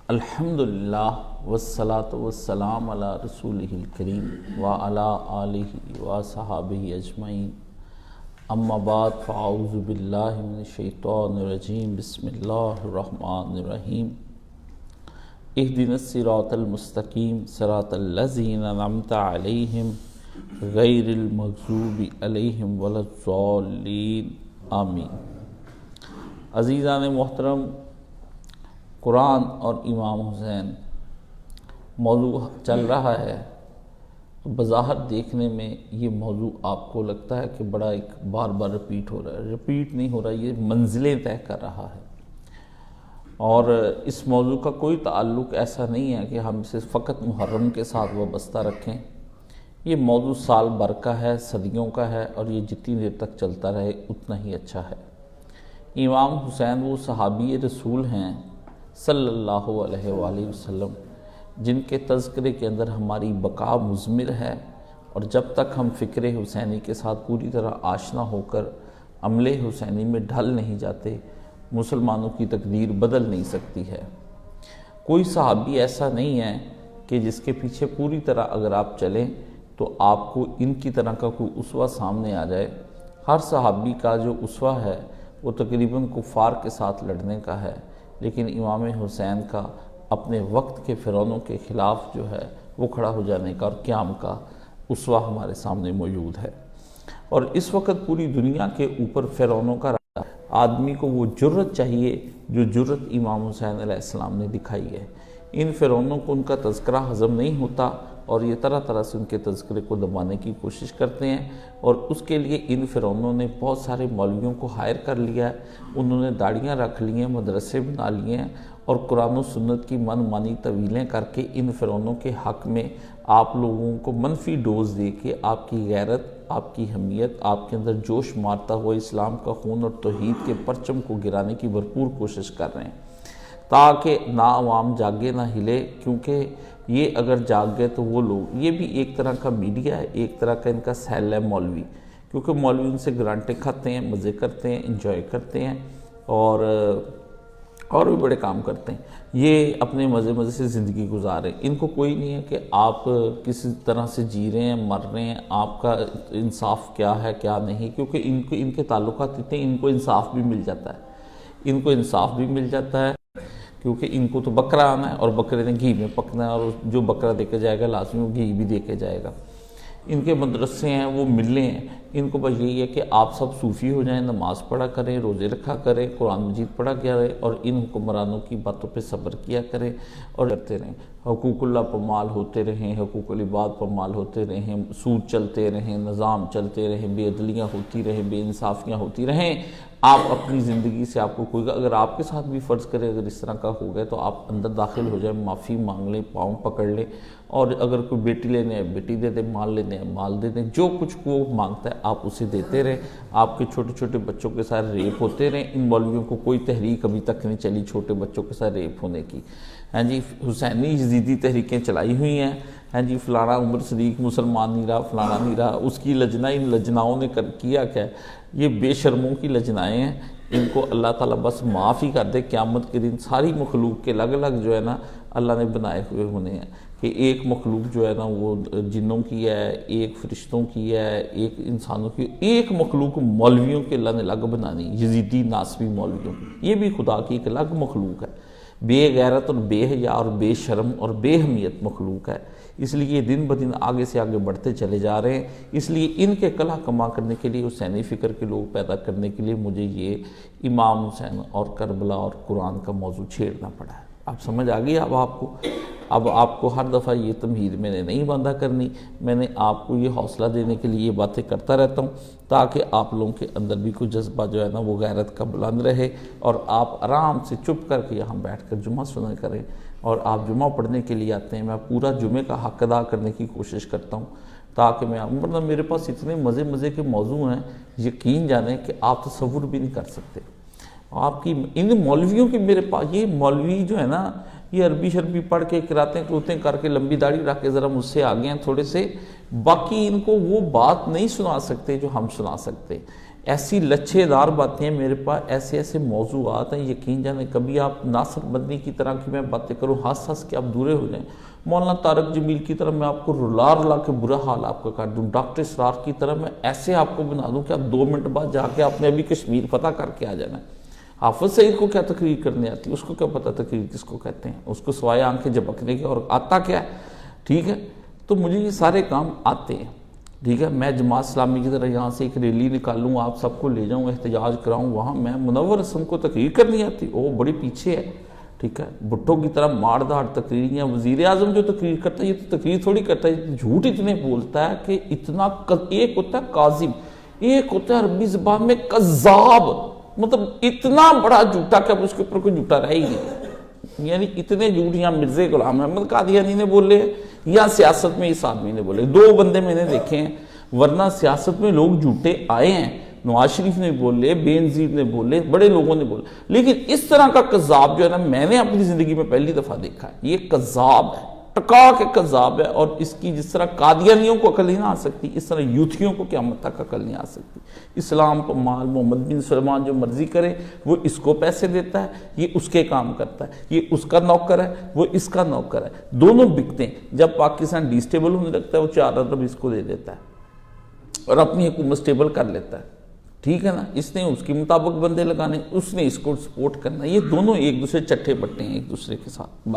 الحمدللہ والصلاة والسلام علی رسولہ الکریم وعلی آلہ وصحابہ اجمعین، اما بعد فاعوذ باللہ من الشیطان الرجیم، بسم اللہ الرحمن الرحیم۔ اہدنا الصراط المستقیم صراط الذین انعمت علیہم غیر المغضوب علیہم ولا الضالین، آمین۔ عزیزان محترم، قرآن اور امام حسین موضوع چل رہا ہے تو بظاہر دیکھنے میں یہ موضوع آپ کو لگتا ہے کہ بڑا ایک بار بار رپیٹ ہو رہا ہے۔ رپیٹ نہیں ہو رہا، یہ منزلیں طے کر رہا ہے، اور اس موضوع کا کوئی تعلق ایسا نہیں ہے کہ ہم اسے فقط محرم کے ساتھ وابستہ رکھیں۔ یہ موضوع سال بھر کا ہے، صدیوں کا ہے، اور یہ جتنی دیر تک چلتا رہے اتنا ہی اچھا ہے۔ امام حسین وہ صحابی رسول ہیں صلی اللہ علیہ وآلہ وسلم جن کے تذکرے کے اندر ہماری بقا مضمر ہے، اور جب تک ہم فکر حسینی کے ساتھ پوری طرح آشنا ہو کر عمل حسینی میں ڈھل نہیں جاتے، مسلمانوں کی تقدیر بدل نہیں سکتی ہے۔ کوئی صحابی ایسا نہیں ہے کہ جس کے پیچھے پوری طرح اگر آپ چلیں تو آپ کو ان کی طرح کا کوئی اسوہ سامنے آ جائے۔ ہر صحابی کا جو اسوہ ہے وہ تقریباً کفار کے ساتھ لڑنے کا ہے، لیکن امام حسین کا اپنے وقت کے فرعونوں کے خلاف جو ہے وہ کھڑا ہو جانے کا اور قیام کا اسوہ ہمارے سامنے موجود ہے۔ اور اس وقت پوری دنیا کے اوپر فرعونوں کا آدمی کو وہ جرت چاہیے جو جرت امام حسین علیہ السلام نے دکھائی ہے۔ ان فرعونوں کو ان کا تذکرہ ہضم نہیں ہوتا، اور یہ طرح طرح سے ان کے تذکرے کو دبانے کی کوشش کرتے ہیں، اور اس کے لیے ان فرعونوں نے بہت سارے مولویوں کو ہائر کر لیا ہے۔ انہوں نے داڑیاں رکھ لی ہیں، مدرسے بنا لیے ہیں، اور قرآن و سنت کی من مانی طویلیں کر کے ان فرعونوں کے حق میں آپ لوگوں کو منفی ڈوز دے کے آپ کی غیرت، آپ کی حمیت، آپ کے اندر جوش مارتا ہوا اسلام کا خون اور توحید کے پرچم کو گرانے کی بھرپور کوشش کر رہے ہیں، تاکہ نہ عوام جاگے نہ ہلے، کیونکہ یہ اگر جاگ گئے تو وہ لوگ، یہ بھی ایک طرح کا میڈیا ہے، ایک طرح کا ان کا سیل ہے مولوی، کیونکہ مولوی ان سے گرانٹیں کھاتے ہیں، مزے کرتے ہیں، انجوائے کرتے ہیں، اور بھی بڑے کام کرتے ہیں۔ یہ اپنے مزے سے زندگی گزارے، ان کو کوئی نہیں ہے کہ آپ کسی طرح سے جی رہے ہیں، مر رہے ہیں، آپ کا انصاف کیا ہے کیا نہیں، کیونکہ ان کے تعلقات اتنے، ان کو انصاف بھی مل جاتا ہے، ان کو انصاف بھی مل جاتا ہے، کیونکہ ان کو تو بکرا آنا ہے، اور بکرے نے گھی میں پکنا ہے، اور جو بکرا دے کے جائے گا لازمی وہ گھی بھی دے کے جائے گا۔ ان کے مدرسے ہیں، وہ ملیں ہیں، ان کو بس یہی ہے کہ آپ سب صوفی ہو جائیں، نماز پڑھا کریں، روزے رکھا کریں، قرآن مجید پڑھا کریں، اور ان حکمرانوں کی باتوں پہ صبر کیا کریں اور کرتے رہیں۔ حقوق اللہ پامال ہوتے رہیں، حقوق العباد پامال ہوتے رہیں، سود چلتے رہیں، نظام چلتے رہیں، بے عدلیاں ہوتی رہیں، بے انصافیاں ہوتی رہیں۔ آپ اپنی زندگی سے آپ کو کوئی، اگر آپ کے ساتھ بھی فرض کرے اگر اس طرح کا ہو گئے تو آپ اندر داخل ہو جائیں، معافی مانگ لیں، پاؤں پکڑ لیں، اور اگر کوئی بیٹی لینے ہے بیٹی دے دیں، مال لینے ہے مال دے دیں، جو کچھ وہ مانگتا ہے آپ اسے دیتے رہیں۔ آپ کے چھوٹے چھوٹے بچوں کے ساتھ ریپ ہوتے رہیں، ان مولویوں کو کوئی تحریک ابھی تک نہیں چلی چھوٹے بچوں کے ساتھ ریپ ہونے کی۔ ہاں جی، حسینی یزیدی تحریکیں چلائی ہوئی ہیں، ہاں جی، فلانا عمر صدیق مسلمان نہیں رہا، فلانا نہیں رہا، اس کی لجنا ان لجناؤں نے کیا کیا ہے؟ یہ بے شرموں کی لجنائیں ہیں، ان کو اللہ تعالیٰ بس معاف ہی کر دے۔ قیامت کے دن ساری مخلوق کے الگ الگ جو ہے نا اللہ نے بنائے ہوئے ہونے ہیں، کہ ایک مخلوق جو ہے نا وہ جنوں کی ہے، ایک فرشتوں کی ہے، ایک انسانوں کی، ایک مخلوق مولویوں کے اللہ نے الگ بنانی، یزیدی ناسبی مولویوں کی، یہ بھی خدا کی ایک الگ مخلوق ہے، بے غیرت اور بے حیا اور بے شرم اور بے اہمیت مخلوق ہے۔ اس لیے یہ دن بدن آگے سے آگے بڑھتے چلے جا رہے ہیں۔ اس لیے ان کے قلع کما کرنے کے لیے، حسینی فکر کے لوگ پیدا کرنے کے لیے مجھے یہ امام حسین اور کربلا اور قرآن کا موضوع چھیڑنا پڑا ہے۔ آپ سمجھ آ گئی اب آپ کو ہر دفعہ یہ تمہید میں نے نہیں باندھا کرنی، میں نے آپ کو یہ حوصلہ دینے کے لیے یہ باتیں کرتا رہتا ہوں، تاکہ آپ لوگوں کے اندر بھی کوئی جذبہ جو ہے نا وہ غیرت کا بلند رہے، اور آپ آرام سے چپ کر کے یہاں بیٹھ کر جمعہ سنا کریں۔ اور آپ جمعہ پڑھنے کے لیے آتے ہیں، میں پورا جمعے کا حق ادا کرنے کی کوشش کرتا ہوں، تاکہ مطلب میرے پاس اتنے مزے کے موضوع ہیں، یقین جانیں کہ آپ تصور بھی نہیں کر سکتے۔ آپ کی ان مولویوں کی میرے پاس، یہ مولوی جو ہے نا یہ عربی شربی پڑھ کے قراتیں کروتیں کر کے لمبی داڑھی رکھ کے ذرا مجھ سے آگے ہیں تھوڑے سے، باقی ان کو وہ بات نہیں سنا سکتے جو ہم سنا سکتے۔ ایسی لچھے دار باتیں ہیں میرے پاس، ایسے ایسے موضوعات ہیں، یقین جانے کبھی آپ ناصر مدنی کی طرح کی میں باتیں کروں ہنس کے آپ دورے ہو جائیں، مولانا طارق جمیل کی طرح میں آپ کو رلا کے برا حال آپ کا کر دوں، ڈاکٹر اسرار کی طرح میں ایسے آپ کو بنا دوں کہ آپ 2 منٹ بعد جا کے آپ نے ابھی کشمیر فتح کر کے آ جانا ہے۔ حافظ سعید کو کیا تقریر کرنے آتی ہے، اس کو کیا پتہ تقریر کس کو کہتے ہیں، اس کو سوائے آنکھیں جھپکنے کے اور آتا کیا ہے، ٹھیک ہے۔ تو مجھے یہ سارے کام آتے ہیں، ٹھیک ہے۔ میں جماعت اسلامی کی طرح یہاں سے ایک ریلی نکالوں، آپ سب کو لے جاؤں، احتجاج کراؤں، وہاں میں منور حسن کو تقریر کرنی آتی، وہ بڑی پیچھے ہے، ٹھیک ہے۔ بھٹو کی طرح مار دھاڑ تقریر، یا وزیر اعظم جو تقریر کرتا ہے یہ تو تقریر تھوڑی کرتا ہے، یہ جھوٹ اتنے بولتا ہے کہ اتنا، ایک ہوتا ہے کاذب، ایک ہوتا ہے عربی زبان میں کذاب، مطلب اتنا بڑا جھوٹا کہ اب اس کے اوپر کوئی جھوٹا رہ ہی نہیں، یعنی اتنے جھوٹ یہاں مرزا غلام احمد قادیانی نے بولے یا سیاست میں اس آدمی نے بولے، 2 بندے میں نے دیکھے ہیں، ورنہ سیاست میں لوگ جھوٹے آئے ہیں، نواز شریف نے بولے، بے نظیر نے بولے، بڑے لوگوں نے بولے، لیکن اس طرح کا کذاب جو ہے نا میں نے اپنی زندگی میں پہلی دفعہ دیکھا ہے، یہ کذاب ہے، ٹکا کے کذاب ہے، اور اس کی جس طرح قادیانیوں کو عقل نہیں آ سکتی، اس طرح یوتھیوں کو قیامت تک عقل نہیں آ سکتی۔ اسلام کو مال محمد بن سلمان جو مرضی کرے، وہ اس کو پیسے دیتا ہے، یہ اس کے کام کرتا ہے، یہ اس کا نوکر ہے، وہ اس کا نوکر ہے، دونوں بکتے ہیں۔ جب پاکستان ڈی سٹیبل ہونے لگتا ہے وہ 4 ارب اس کو دے دیتا ہے اور اپنی حکومت سٹیبل کر لیتا ہے، ٹھیک ہے نا۔ اس نے اس کے مطابق بندے لگانے، اس نے اس کو سپورٹ کرنا، یہ دونوں ایک دوسرے چٹھے بٹے ہیں ایک دوسرے کے ساتھ۔